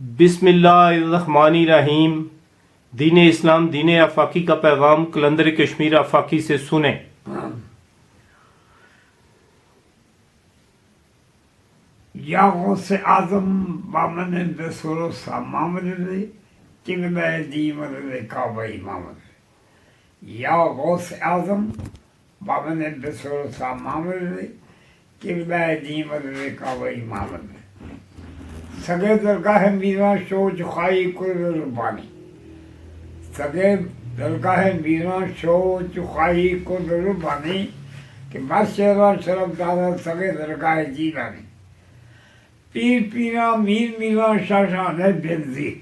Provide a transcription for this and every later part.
بسم اللہ الرحمن الرحیم۔ دین اسلام دین آفاقی کا پیغام قلندر کشمیر آفاقی سے سنیں۔ یا غوث اعظم بامن رسول سامامد قبلہ دیمد کعبہ امامد یا غوث اعظم بامن رسول سامامد قبلہ دیمد کعبہ امامد سگے درگاہ میران شو چخائی کل ربانی سگے درگاہ میران شو چخائی کل ربانی کہ بس شہران شرف دادا سگے درگاہ جیلانی پیر پیرا میر میرا شاشان بنزیر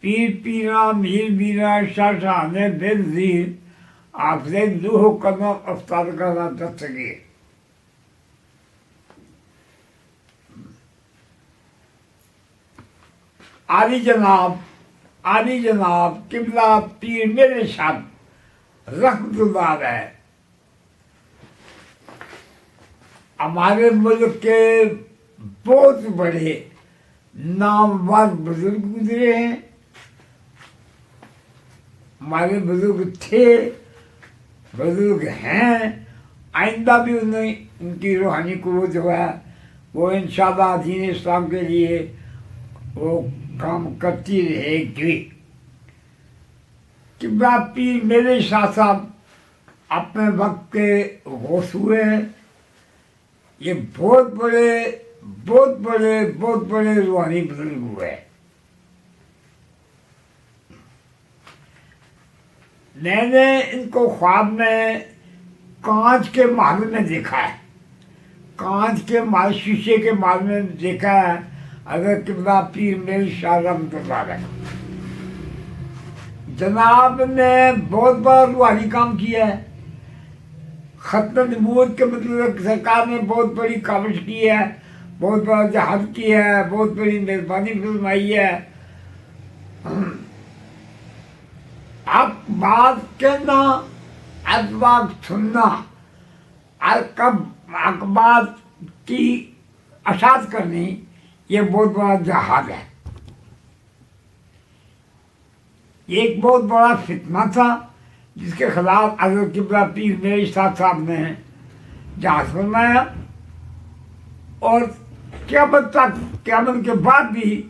پیر پیرا میر میرا شاشان بنزیر آپ سے لوہ قدم افتاد کرنا دستگیر عالی جناب قبلہ پیر میرے شاد رحمت اللہ علیہ ہمارے ملک کے بہت بڑے نامور بزرگ گزرے ہیں، ہمارے بزرگ تھے، بزرگ ہیں، آئندہ بھی ان کی روحانی قوت جو ہے وہ انشاءاللہ دین اسلام کے لیے وہ کام کرتی رہے گی۔ قبلہ پیر میرے شاہ صاحب اپنے وقت کے غوث ہوئے ہیں، یہ بہت بڑے روحانی بزرگ ہوئے۔ میں نے ان کو خواب میں کانچ کے محل میں دیکھا ہے، کانچ کے محل شیشے کے محل میں دیکھا ہے حضرت قبلہ پیر میرے شاہ رحمۃ اللہ علیہ۔ جناب نے بہت بڑا روحانی کام کیا ہے، ختم نبوت کے مطلب سرکار نے بہت بڑی کاوش کی ہے، بہت بڑا جہاد کیا ہے، بہت بڑی مہربانی فرمائی ہے۔ اب بات کہنا، اب بات سننا، بات کی اشاعت کرنی، یہ بہت بڑا جہاد ہے۔ یہ ایک بہت بڑا فتنہ تھا جس کے خلاف حضرت قبلہ پیر میرے شاہ صاحب نے جہاد فرمایا، اور قیامت تک، قیامت کے بعد بھی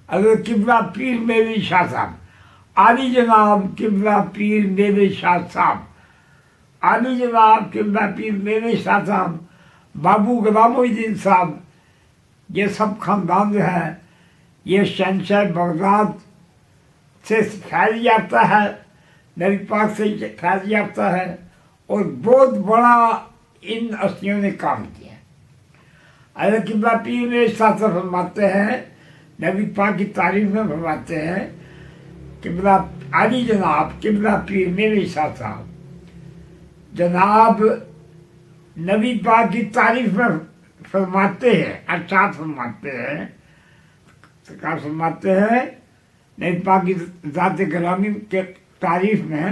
حضرت قبلہ پیر میرے شاہ صاحب، عالی جناب قبلہ پیر میرے شاہ صاحب، عالی جناب قبلہ پیر میرے شاہ صاحب، بابو غلام الدین صاحب، یہ سب خاندان جو ہے یہ شہنشاہ بغداد سے فیض یافتہ ہے، نبی پاک سے فیض یافتہ ہے، اور بہت بڑا ان ہستیوں نے کام کیا ہے۔ حضرت قبلہ پیر میرے شاہ صاحب فرماتے ہیں، نبی پاک کی تعریف میں فرماتے ہیں، قبلہ عالی جناب قبلہ پیر میرے شاہ صاحب جناب نبی پاک کی تعریف میں فرماتے ہیں، ارشاد فرماتے ہیں، سرکار فرماتے ہیں نبی پاک کی ذات گرامی کے تعریف میں،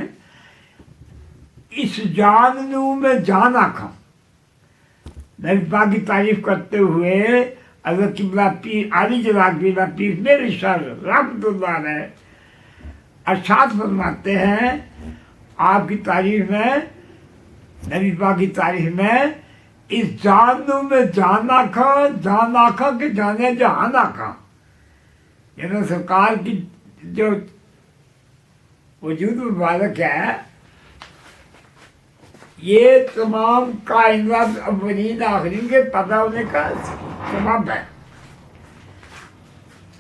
اس جان نو میں جان آکھاں۔ نبی پاک کی تعریف کرتے ہوئے حضرت قبلہ پیر عالی جناب قبلہ پیر میرے شاہ رحمۃ اللہ علیہ ارشاد فرماتے ہیں، آپ کی تعریف میں، نبی پاک کی تعریف میں، اس جان نو میں جان آکھاں کہ جانے جہان آکھاں۔ یعنی سرکار کی جو وجود مبارک ہے یہ تمام کائنات اولین آخرین کے پیدا ہونے کا سبب ہے۔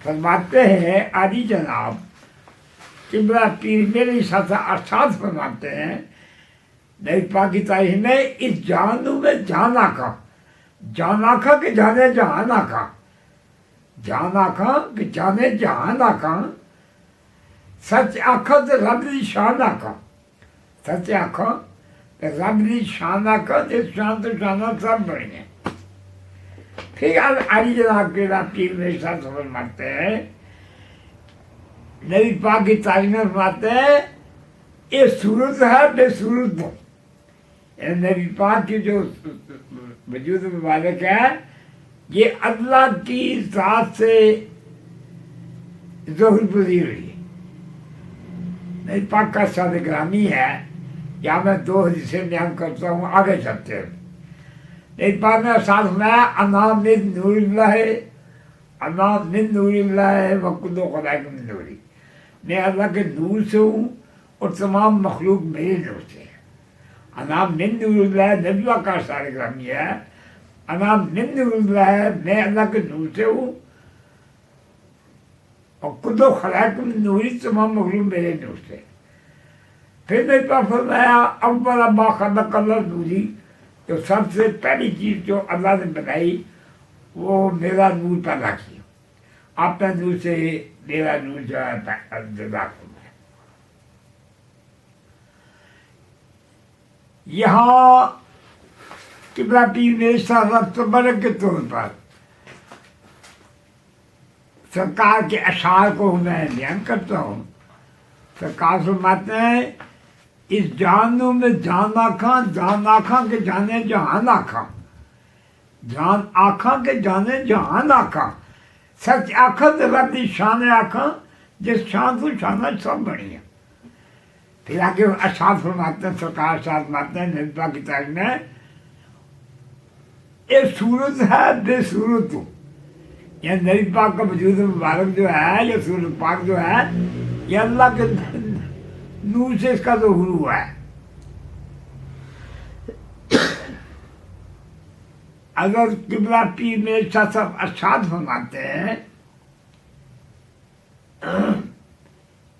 فرماتے ہیں عالی جناب قبلہ پیر میرے شاہ ارشاد فرماتے ہیں نبی پاک کی تعریف میں، اس جانوں میں جان آکھاں کہ جانے جہان آکھاں، جان آکھاں کہ جانے جہان آکھاں، سچ آکھاں تے رب دی شان آکھاں، سچ آکھاں تے رب دی شان آکھاں، تے شان تو شانہ سب بڑی ہیں۔ پھر عالی جناب قبلہ پیر میرے شاہ فرماتے ہیں، نبی پاک کی تعریف میں فرماتے ہیں، یہ صورت ہے بے صورت دو۔ نبی پاک کی جو وجود مبارک ہے یہ اللہ کی ذات سے ظہر پذیر ہوئی. نہیں پاک کا ساتھ گرامی ہے. یا میں 2 حدیثیں بیان کرتا ہوں آگے چلتے ہیں. ایک بار میں ساتھ میں انا من نور اللہ انا من نور اللہ وکل خلائق من نوری. میں اللہ کے نور سے ہوں اور تمام مخلوق میرے نور سے ہے. انا من نور اللہ نبی کا سارے گرامی ہے. انا من نور اللہ میں اللہ کے نور سے ہوں اور کل خلائق من نوری تمام مخلوق میرے نور سے. پھر میرے پاس فرمایا اول ما خلق اللہ نوری، جو سب سے پہلی چیز جو اللہ نے بنائی وہ میرا نور پیدا کیا. اپنے نور سے میرا نور جو ہے پیدا کرنا. یہاں قبلہ پیر میرے ساتھ تبرک کے طور پر سرکار کے اشعار کو میں بیان کرتا ہوں. سرکار فرماتے ہیں اس جانوں میں جان آکھاں کے جانے جہان آکھاں، جان آکھاں کے جانے جہان آکھاں، سچ آکھاں تے رب دی شان آکھاں جس شان تو شانہ سب بڑی ہیں. پھر آگے اشعار فرماتے ہیں سرکار ساتھ فرماتے ہیں نبی پاک کی تعریف میں اے صورت ہے بے صورت تو، یعنی نبی پاک کا وجود مبارک جو ہے یہ صورت پاک جو ہے یہ اللہ کے نور سے اس کا ظہور ہوا ہے. اگر قبلہ پیر میرے شاہ صاحب ارشاد فرماتے ہیں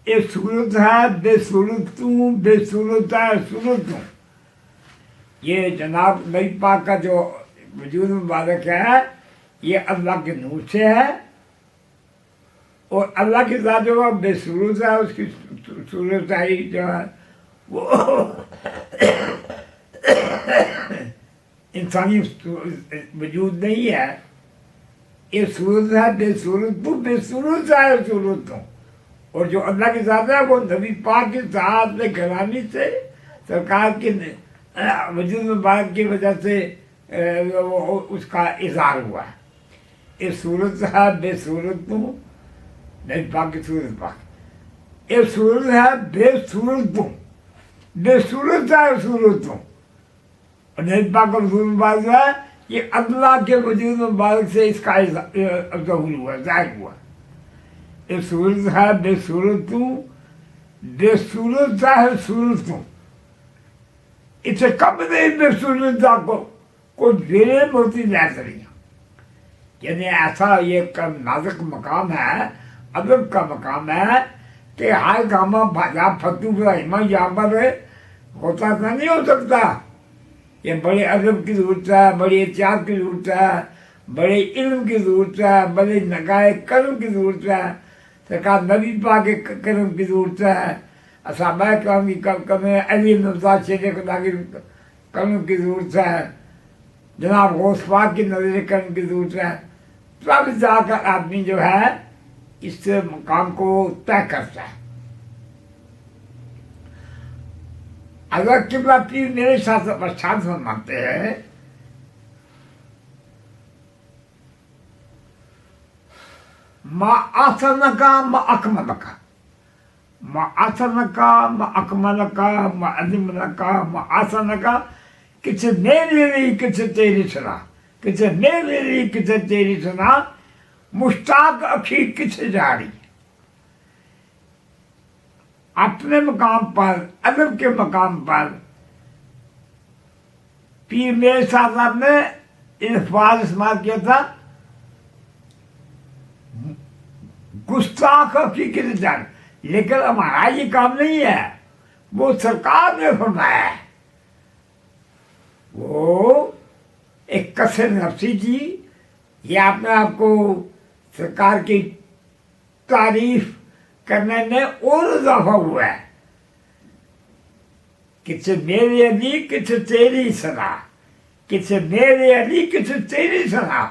یہ صورت ہے بے صورت تو، بے صورت ہے صورت تو. یہ جناب نبی پاک کا جو وجود مبارک ہے یہ اللہ کے نور سے ہے اور اللہ کی ذات جو ہے بے صورت ہے. اس کی صورت جو ہے وہ انسانی وجود نہیں ہے. یہ صورت ہے بے صورت تو، بے صورت ہے صورت تو. اور جو اللہ کی ذات ہے وہ نبی پاک کی ذات میں گرامی سے سرکار کے وجود مبارک کی وجہ سے اس کا اظہار ہوا ہے. یہ صورت ہے بے صورت تو، نبی پاک کی صورت پاک. یہ صورت ہے بے صورت تو، بے صورت ہے صورت تو. اور نبی پاک کا وجود مبارک ہے یہ اللہ کے وجود مبارک سے اس کا ظہور ہوا، ظاہر ہوا. یہ صورت ہے بے صورت تو، بے صورت ہے صورت تو. اس سے کم نہیں بے صورت کو کوئی بے موتی لے سکیں. یعنی ایسا یہ نازک مقام ہے، ادب کا مقام ہے کہ ہر گاما بھاجا فتو ابراہیمہ یہاں پر ہوتا تھا نہیں ہو سکتا. یہ بڑے ادب کی ضرورت ہے، بڑی احتیاط کی ضرورت ہے، بڑے علم کی ضرورت ہے، بڑے نگاہ کرم کی ضرورت ہے. سرکار نبی پاک کے کرم کی ضرورت ہے، صحابہ کرام کی کرم، علی نوزاد شیر خدا کی کرم کی ضرورت ہے، جناب غوث پاک کی نظر کرم کی ضرورت ہے. تب جا کر آدمی جو ہے اس مقام کو طے کرتا ہے. اگر قبلہ پیر میرے ساتھ ارشاد فرماتے ہیں ما احسنکا ما اکملکا، ما احسنکا ما اکملکا ما عظملکا ما احسنکا، کچھ میری لی کچھ تیری سنا، کچھ میری لی کچھ تیری سنا، مشتاق اکھی کچھ جاری. اپنے مقام پر، ادب کے مقام پر پیر میرے صاحب نے الفاظ استعمال کیا تھا گستاخ کی کسی جان. لیکن ہمارا یہ کام نہیں ہے، وہ سرکار نے فرمایا ہے. وہ ایک کثر نفسی تھی. یہ اپنے آپ کو سرکار کی تعریف کرنے میں اور اضافہ ہوا ہے. کچھ میرے علی کچھ تیری سنا، کچھ میرے علی کچھ تیری سنا،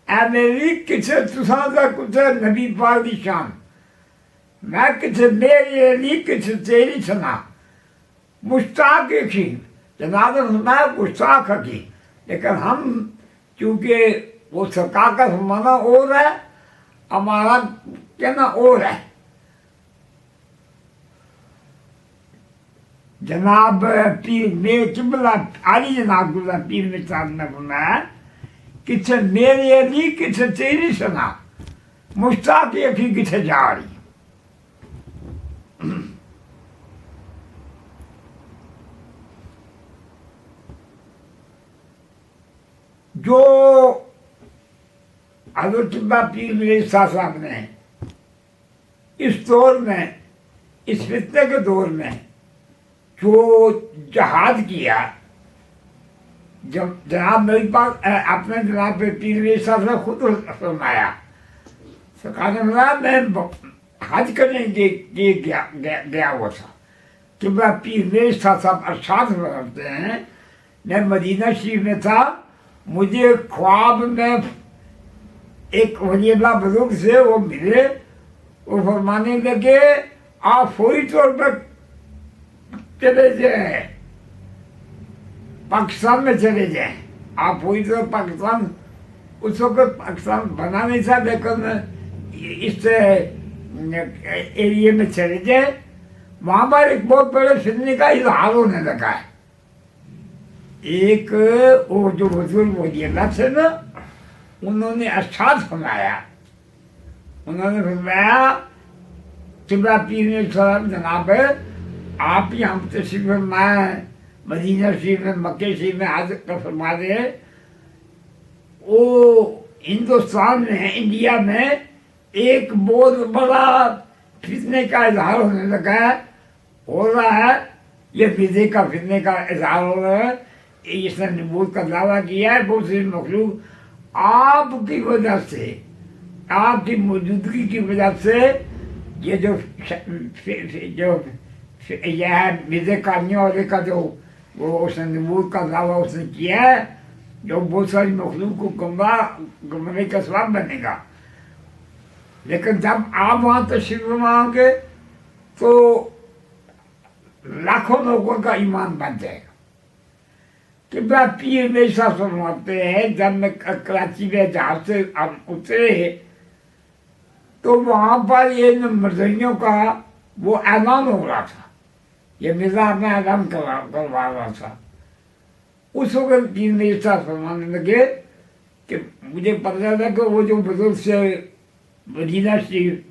اے میری کچھ تساں دا کچھ نبی پاک دی شان، میں کچھ میرے علی کچھ تیری سنا، مشتاق کی جناب میں گستاخ کی. لیکن ہم چونکہ वो सरकार का फरमाना और है, हमारा कहना और है। जनाब पीर मेरे किबला आली जनाब गुला पीर में साहब ने फरमाया किथे मेरी अली किथे तेरी सना मुश्ताक यकी किथे जा रही। जो हज़रत किबला पीर मेरे साहब ने इस दौर में, इस फितने के दौर में जो जहाद किया, जब जनाब मेरे पास अपने जनाब पीर मेरे साहब ने खुद फरमाया, सरकार ने बोला मैं हज करने के गया हुआ था। किबला पीर मेरे साहब अरशाद करते हैं मैं मदीना शरीफ में था, मुझे ख्वाब में एक वलील्लाह बुजुर्ग से वो मिले, वो फरमाने लगे आप फौरी तौर पर चले जाए, पाकिस्तान में चले जाए। आप फौरी तौर पाकिस्तान, उस वक्त पाकिस्तान बना नहीं था, लेकिन इस एरिया में चले जाए। वहाँ पर एक बहुत बड़े फितने का इजहार होने लगा है। एक वो जो बुजुर्ग वलील्लाह थे ना, उन्होंने अरशाद फरमाया, उन्होंने फरमाया किबला पीर ने सलाम जनाब आप ही हम तशरीफ फरमाए मदीना शरीफ में, मक्के शरीफ में आज का फरमा दे। वो हिंदुस्तान में, इंडिया में एक बहुत बड़ा फितने का इजहार होने लगा है, हो रहा है। ये फितने का इजहार हो रहा है। इसने नबूवत का दावा किया है। बहुत सी मखलूक आपकी वजह से, आपकी मौजूदगी की वजह से ये जो यह विजय करने वाले का जो वो उसने नबूवत का दावा उसने किया है, जो बहुत सारी मखलूक को गुमराही का सबब बनेगा। लेकिन जब आप वहाँ तशरीफ मांगे तो लाखों लोगों का ईमान बन जाएगा। किबला पीर मेरे साथ फरमाते हैं जब मैं कराची में जहाज से अब उतरे तो वहाँ पर ये मर्जियों का वो ऐलान हो रहा था, ये मिर्जा अपना ऐलान करवा रहा था। उस वक्त पीर मेरे साथ फरमाने लगे कि मुझे पता चला कि वो जो बुजुर्ग से मदीना शरीफ,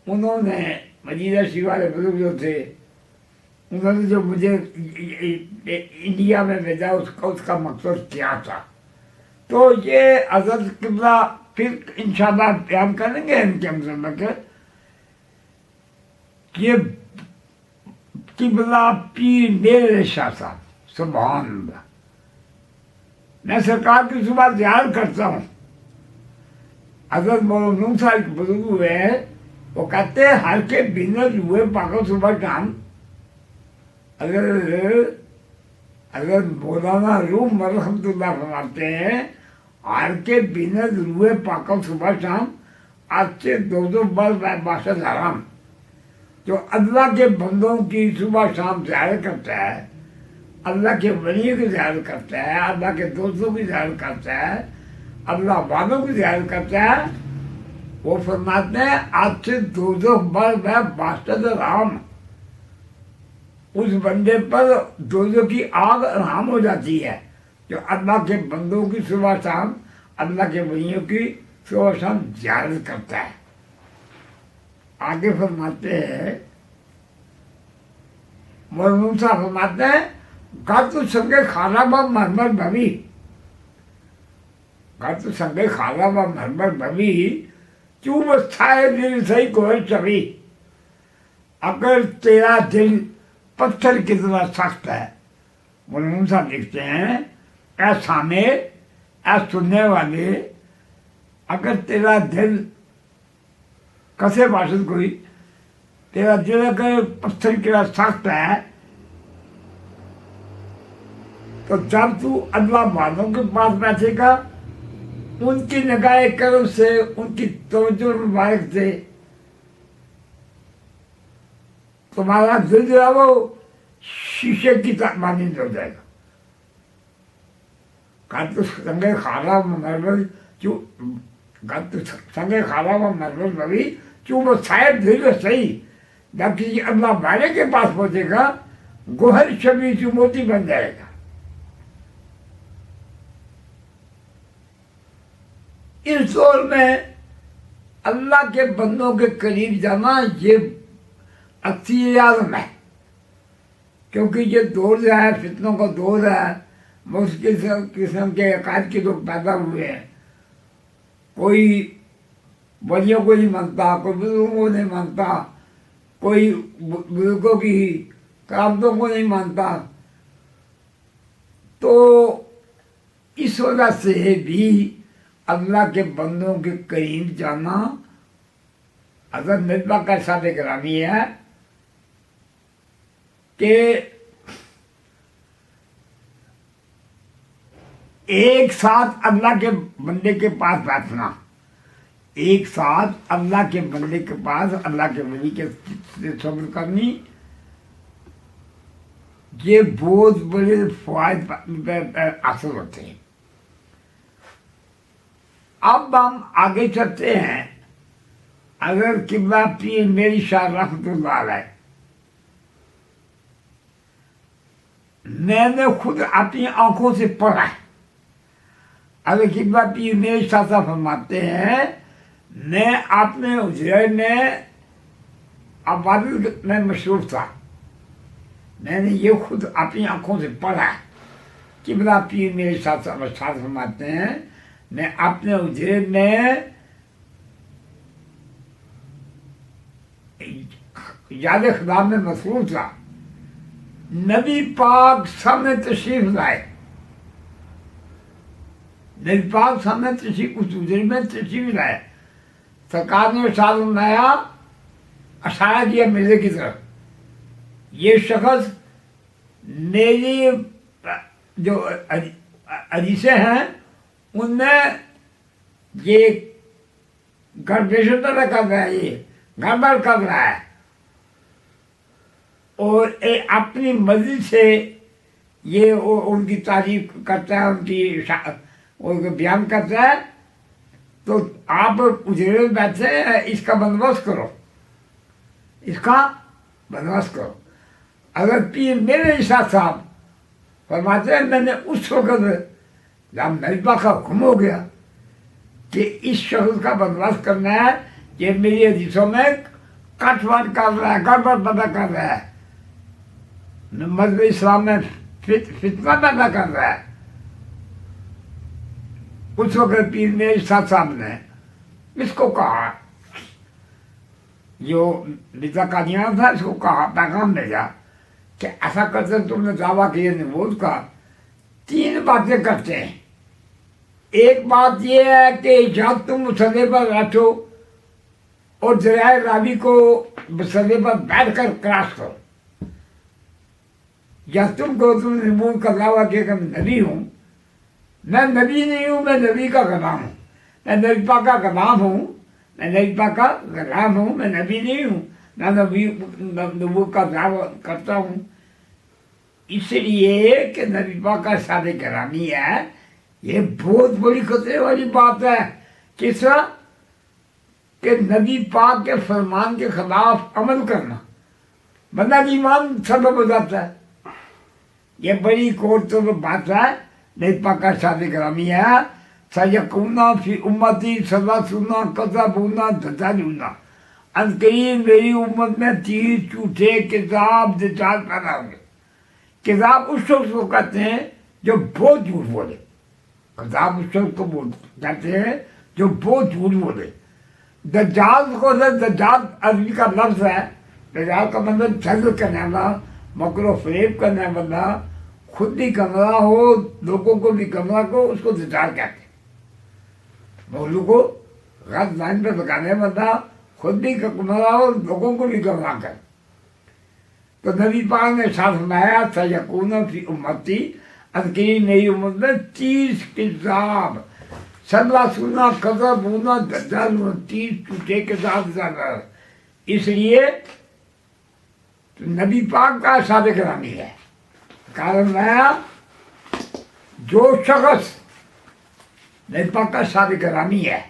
उन्होंने मदीना शरीफ वाले बुजुर्ग जो थे, उन्होंने जो मुझे इंडिया में भेजा उसका मकसद क्या था। तो ये हज़रत किबला फिर इंशाल्लाह बयान करेंगे इनके मतलब के ये किबला पीर मेरे साहब सुभान अल्लाह। मैं सरकार की सुबह ध्यान करता हूँ। हज़रत मौलवी साहब बुजुर्ग हुए हैं, वो कहते हैं हर के बिना हुए पागल सुबह शाम। अगर मौलाना रूम रहमतुल्लाह फरमाते हैं हर के बिना रुए पाकल सुबह शाम आज से 2 बार बाशद हराम। जो अल्लाह के बंदों की सुबह शाम ज़ाहिर करता है, अल्लाह के वलियों की ज़ाहिर करता है, अल्लाह के दोस्तों की ज़ाहिर करता है, अल्लाह वालों की ज़ाहिर करता है, वो फरमाते हैं आज से 2 बार बाशद हराम। उस बंदे पर दोजों की आग हराम हो जाती है जो अल्लाह के बंदों की सुबह शाम, अल्लाह के वलियों की सुबह शाम ज़ियारत करता है। आगे फरमाते हैं मौलवी साहब फरमाते हैं घर तो संगे खाना बा मरमर भवी, घर तो संगे खाना बा मरमर भवी, चूब स्थाए दिल सही कोई छवि। अगर तेरा दिल पत्थर की तरह सख्त है, मौलवी साहब लिखते हैं ऐसा में ऐ सुनने वाले, अगर तेरा दिल कसे बाशद कोई, तेरा दिल अगर पत्थर की तरह सख्त है तो जब तू अल्लाह वालों के पास बैठेगा उनकी निगाह करम से, उनकी तवज्जो मुबारक से तुम्हारा दिल जो है वो शीशे की तरह मानिंद हो जाएगा। तो संगे खाना मरमर संगे खा रहा हुआ मतलब नबी चूँ वो शायद धीरे सही, जब किसी अल्लाह वाले के पास पहुंचेगा गोहर शबी चू मोती बन जाएगा। इस दौर में अल्लाह के बंदों के करीब जाना ये अक्सी आज़म है, क्योंकि ये दौर जो है फितनों का दौर है। मुश्किल किस्म के अकायद के लोग पैदा हुए हैं, कोई वलियों को नहीं मानता, कोई बुजुर्गों को नहीं मानता, कोई बुजुर्गों की करामतों को नहीं मानता। तो इस वजह से भी अल्लाह के बंदों के करीब जाना हज़रत मिर्ज़ा का साथ ग्रामी है कि एक साथ अल्लाह के बंदे के पास बैठना, एक साथ अल्लाह के बंदे के पास अल्लाह के वली के सब्र करनी, ये बहुत बड़े फायद हासिल होते हैं। अब हम आगे चलते हैं। अगर किबला पीर मेरी शाह रहमतुल्लाह अलैह, मैंने खुद अपनी आंखों से पढ़ा है। अगर किबला पीर मेरे शाह फरमाते हैं, मैं अपने उजरे में आबादी में मशरूफ था, मैंने ये खुद अपनी आंखों से पढ़ा है। किबला पीर मेरे शाह फरमाते हैं, मैं अपने उजरे में याद खुदा में मसरूफ था। नबी पाक सामने तशरीफ लाए, नबी पाक सामने तशरीफ उस उजरे में तशरीफ लाए। सरकार ने साथ बनाया, अशारा किया मेरे की तरफ, ये शख्स मेरी जो हदीसें हैं उनमें ये गड़बड़ कर रहा है, ये गड़बड़ कर रहा है, और अपनी मर्जी से ये उनकी तारीफ करता है, उनकी बयान करता है। तो आप उजरे में बैठे हैं, इसका बंदोबस्त करो, इसका बंदोबस्त करो। अगर पीर मेरे साथ साहब फरमाते हैं, मैंने उस वक्त जब नजबा का हुक्म हो गया कि इस शख्स का बंदोबस्त करना है, ये मेरी हदीसों में कटवाट कर रहा है, गड़बड़ पैदा कर रहा है, मजहब इस्लाम में फितना पैदा कर रहा है। उस वक्त पीर मेरे साथ साहब ने इसको कहा, जो मिर्जा कादियान था, इसको कहा, पैगाम भेजा कि ऐसा करते तुमने दावा किया नबूवत का, 3 बातें करते हैं। एक बात यह है कि जब तुम मुसल्ले पर बैठो और जराए रावी को मुसल्ले पर बैठ कर क्रॉस करो, या तुम कहो तुम नबूवत का दावा किया मैं नबी हूँ, मैं नबी नहीं हूँ, मैं नबी का गुलाम हूँ, मैं नबी पाक का गुलाम हूँ, मैं नबी पाक का गुलाम हूँ, मैं नबी नहीं हूँ, मैं नबूवत का दावा करता हूँ। इसलिए कि नबी पाक का सादे करामी है, ये बहुत बड़ी खतरे वाली बात है। किस तरह कि नबी पाक के फरमान के खिलाफ अमल करना बंदा की ईमान सबब हो जाता है। ये बड़ी कोर्ट तो बात है। नबी पाक का सादे करामी है, सयकूना फी उम्मती सलासूना कज़ाबूना दजालूना, अनकरीब मेरी उम्मत में 30 झूठे किताब दजाल पैदा होंगे। किताब उस शख्स को कहते हैं जो बहुत झूठ बोले, किताब उस शख्स को कहते हैं जो बहुत झूठ बोले। दज्जाल को दज्जाल अरबी का लफ्ज़ है, दज्जाल का मतलब ठग करने वाला, मकरो फरेब करने वाला, खुद भी कमरा हो लोगों को भी कमरा को, उसको दज्जाल कहते हैं। मौलू को गलत लाइन पर लगाने वाला, खुद भी कमरा हो लोगों को भी कमरा कर। तो नबी पाक ने साथ फरमाया, सयकून फी उम्मती, अनकरीब मेरी उम्मत में 30 किताब सलासूना कज़ाबूना दज्जालूना, 30 झूठे किताब। इसलिए तो नबी पाक का सादे करामी है। कारण है जो शख्स नबी पाक का शादी करामी है।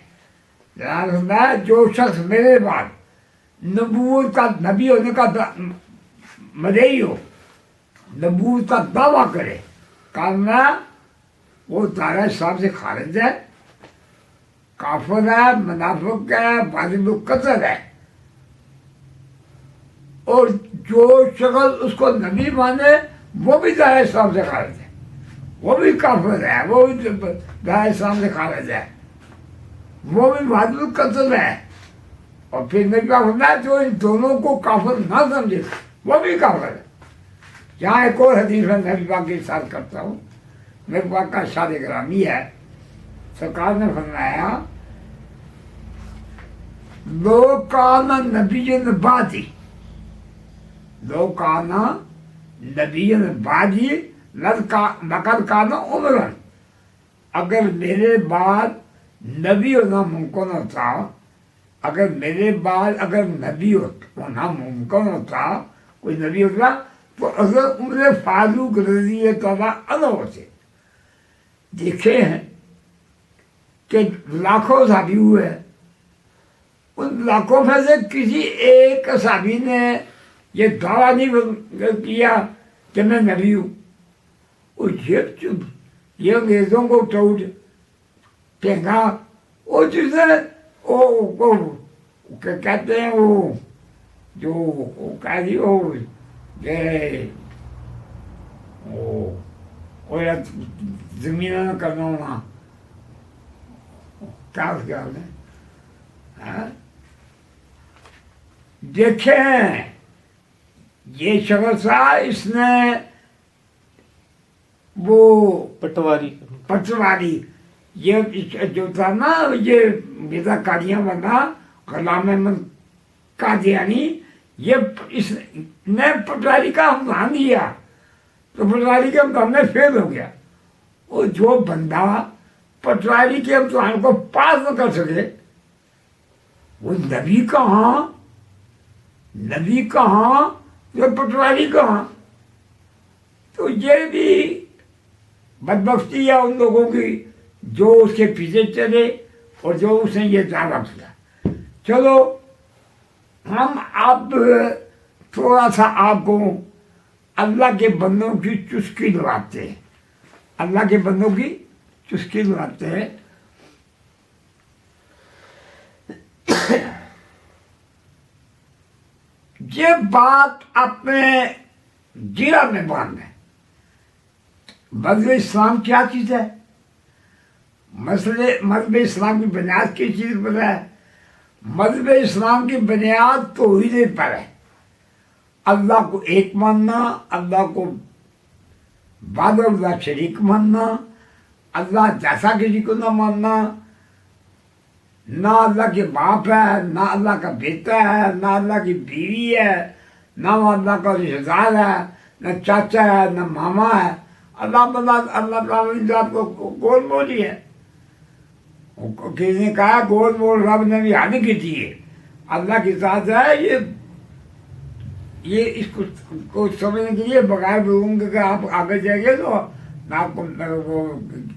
जनाब फरमाया जो शख्स मेरे बाद नबूवत का नबी होने का मदई हो, नबूवत का दावा करे, करना वो तारा हिसाब से खारिज है, काफिर है, मुनाफिक है, वाजिब कत्ल है। और जो शख्स उसको नबी माने वो भी तारा हिसाब से खारिज है, वो भी काफिर है, वो भी तारा हिसाब से खारिज है, वो भी वाजिब कत्ल है। और फिर नबी पाक फरमाया जो इन दोनों को काफिर ना समझे वो भी काफिर है। यहाँ एक और हदीस में नबी पाक की इरशाद करता हूँ, नबी पाक का शादी ग्रामी है। सरकार ने फरमाया लो काना नबीयन बादी, लो काना नबीयन बादी लकद काना उमरन, अगर मेरे बाद नबी होना मुमकिन होता, अगर मेरे बाद अगर नबी होना मुमकिन होता, कोई नबी होता तो अगर उम्र फारूक रजी अल्लाह होते। देखे हैं कि लाखों साहबी हुए, उन लाखों में से किसी एक साहबी ने ये दावा नहीं किया कि मैं नबी हूँ। वो ये अंग्रेजों को टूट फेंका, वो जिसने वो कहते हैं वो जो कह दी वो यार जमीन में करना होना क्या उसके हाल है। देखें ये शख्स था, इसने वो पटवारी ये जो था ना, ये मिर्जा कादियां बना गुलाम अहमद कादियानी, ये इसने पटवारी का इम्तहान दिया तो पटवारी के इम्तहान में फेल हो गया। वो जो बंदा पटवारी के इम्तहान को पास न कर सके वो नबी कहाँ, नबी कहाँ, जो पटवारी कहाँ। तो ये भी बदबख्ती है उन लोगों की जो उसके पीछे चले और जो उसने ये दावा किया। चलो हम अब थोड़ा सा आपको अल्लाह के बंदों की चुस्की दिलाते हैं, अल्लाह के बंदों की चुस्की दिलाते हैं। ये बात अपने जिला में बांध है। मज़हब इस्लाम क्या चीज़ है? मज़हब इस्लाम की बुनियाद की चीज़ पर है। मज़हब इस्लाम की बुनियाद तौहीद पर है। अल्लाह को एक मानना, अल्लाह को बादल शरीक मानना, अल्लाह जैसा किसी को ना मानना, ना अल्लाह के बाप है, ना अल्लाह का बेटा है, ना अल्लाह की बीवी है, ना अल्लाह का रिश्तेदार है, ना चाचा है, ना मामा है। अल्लाह को गोल बोली है। किसी ने कहा गोल बोल रब ने भी हानि की थी। अल्लाह की साथ है। ये इसको को समझने के लिए बगैर बोलूँगा कि आप आगे जाएंगे तो आपको वो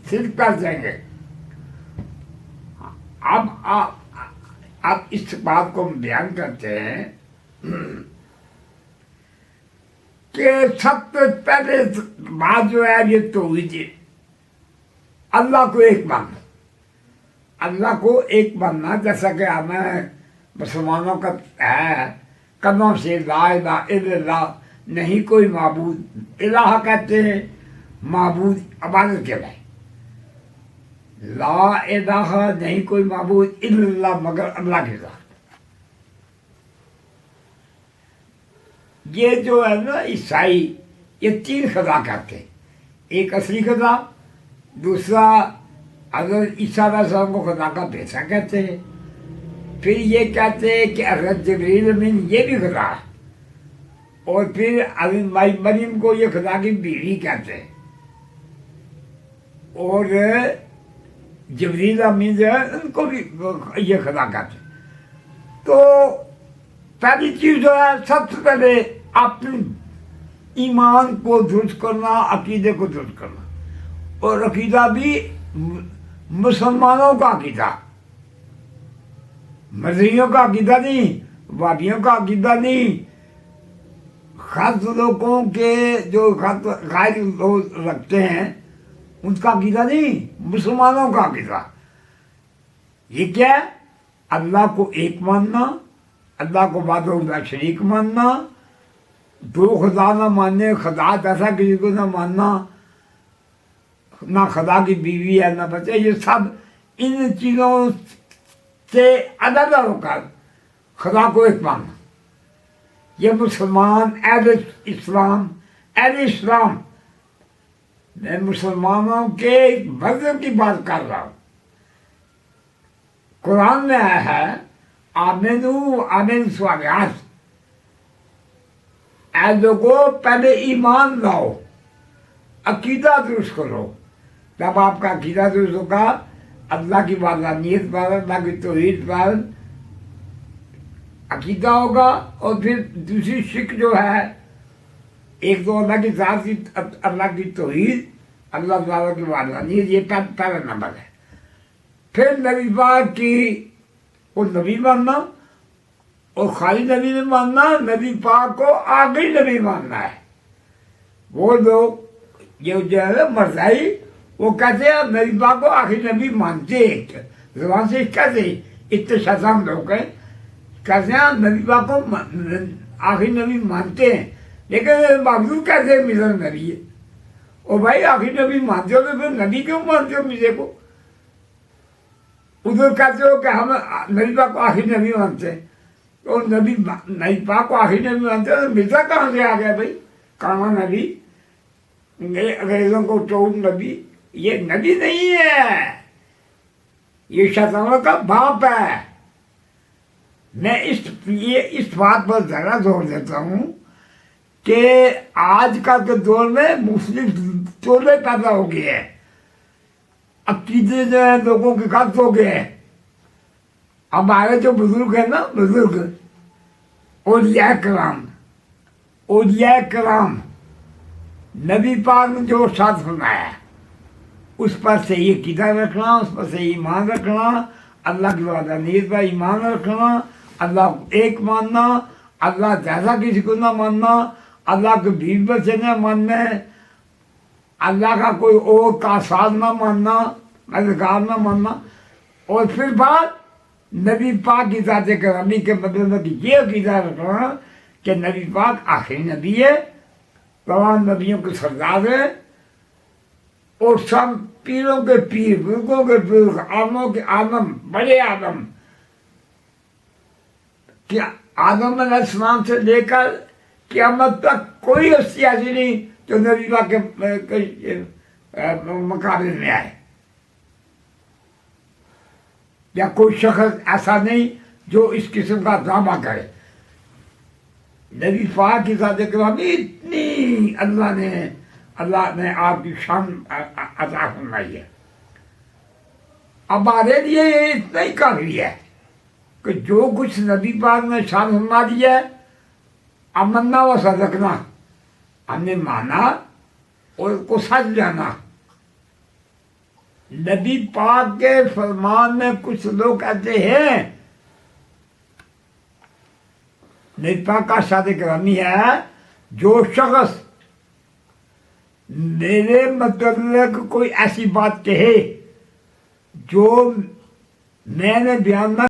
सिर्फ कर जाएंगे। अब आप इस बात को बयान करते हैं कि सबसे पहले बात जो है ये तौहीद है। अल्लाह को एक मानना, अल्लाह को एक मानना, जैसा कि हमें मुसलमानों का है कदमों से ला इलाहा इल्लल्लाह, नहीं कोई माबूद, इलाहा कहते हैं माबूद इबादत के लिए, ला इलाहा नहीं कोई माबूद इल्लल्लाह मगर अल्लाह के साथ। ये जो है ना ईसाई, ये तीन खुदा कहते हैं। एक असली खुदा, दूसरा अगर ईसा अलैहिस्सलाम को खुदा का बेटा कहते हैं, फिर ये कहते हैं कि अगर जिब्रील अमीन ये भी खुदा है, और फिर माई मरियम को ये खुदा की बीवी कहते हैं, और जिब्रील अमीन जो है उनको भी ये खुदा कहते हैं। तो पहली चीज जो है सबसे पहले अपने ईमान को दुरुस्त करना, अकीदे को दुरुस्त करना। और अकीदा भी مسلمانوں کا عقیدہ، مذہبیوں کا عقیدہ نہیں، وابیوں کا عقیدہ نہیں، خاص لوگوں کے جو غیر لوگ رکھتے ہیں ان کا عقیدہ نہیں، مسلمانوں کا عقیدہ۔ یہ کیا ہے؟ اللہ کو ایک ماننا، اللہ کو وحدہ لا شریک ماننا، دو خدا نہ ماننے، خدا ایسا کسی کو نہ ماننا، نہ خدا کی بیوی ہے نہ بچے، یہ سب ان چیزوں سے علیحدہ ہو کر خدا کو ایک ماننا۔ یہ مسلمان اہل اسلام، اہل اسلام، میں مسلمانوں کے مذہب کی بات کر رہا ہوں۔ قرآن میں آیا ہے آمنو آمن صالحات، اے لوگوں پہلے ایمان لاؤ، عقیدہ درست کرو۔ جب آپ کا عقیدہ درست ہوگا، اللہ کی وحدانیت پر، اللہ کی توحید پر عقیدہ ہوگا، اور پھر دوسری شک جو ہے، ایک تو اللہ کی ذات کی، اللہ کی توحید، اللہ تعالیٰ کی وحدانیت، یہ پہلا نمبر ہے۔ پھر نبی پاک کی کو نبی ماننا، اور خالی نبی نہیں ماننا، نبی پاک کو آخری نبی ماننا ہے۔ وہ لوگ جو ہے مرزائی، وہ کہتے ہیں نبی پاک کو آخری نبی مانتے ہیں، زبان سے کہتے ہیں، اتشام لوگ ہیں، کہتے ہیں نبی پاک کو آخری نبی مانتے ہیں، لیکن باوجود کہتے ہیں مرزا نبی ہے۔ اور بھائی آخری نبی مانتے ہو تو پھر نبی کیوں مانتے ہو مرزے کو؟ ادھر کہتے ہو کہ ہم نبی پاک کو آخری نبی مانتے ہیں، اور نبی پاک کو آخری نبی مانتے ہیں، تو مرزا کہاں سے آ گیا بھائی؟ کہاں نبی؟ انگریزوں کو ٹول نبی، یہ نبی نہیں ہے، یہ شیطانوں کا باپ ہے۔ میں اس بات پر ذرا زور دیتا ہوں کہ آج کل کے دور میں مسلم ٹولے پیدا ہو گئے ہیں، عقیدے جو ہے لوگوں کے غلط ہو گئے ہیں۔ ہمارے جو بزرگ ہیں نا، بزرگ اولیاء کرام، اولیاء کرام، نبی پاک نے جو ساتھ فرمایا اس پر صحیح عقیدہ رکھنا، اس پر صحیح ایمان رکھنا، اللہ کی وحدانیت پر ایمان رکھنا، اللہ کو ایک ماننا، اللہ جیسا کسی کو نہ ماننا، اللہ کے بیوی بچے نہ ماننا، اللہ کا کوئی اور کا ساتھ نہ ماننا، مددگار نہ ماننا، اور پھر بعد نبی پاک کی ذات گرامی کے مطلب میں یہ عقیدہ رکھنا کہ نبی پاک آخری نبی ہے، تمام نبیوں کے سردار ہے، اور سب پیروں کے پیر، بزرگوں کے بزرگ، عالموں کے عالم، بڑے عالم، کہ آدم علیہ السلام سے لے کر قیامت تک کوئی ہستی ایسی نہیں جو نبی پاک کے مقابلے میں آئے، یا کوئی شخص ایسا نہیں جو اس قسم کا دعویٰ کرے۔ نبی پاک کی ذات گرامی اتنی اللہ نے آپ کی شان عطا فرمائی ہے۔ ہمارے لیے یہ اتنا ہی کافی ہے کہ جو کچھ نبی پاک نے شان فرما دیا ہے، امنا و صدقنا، ہم نے مانا اور اس کو سچ جانا۔ نبی پاک کے فرمان میں کچھ لوگ کہتے ہیں، نبی پاک کا شان گرامی ہے، جو شخص میرے متعلق کوئی ایسی بات کہے جو میں نے بیان نہ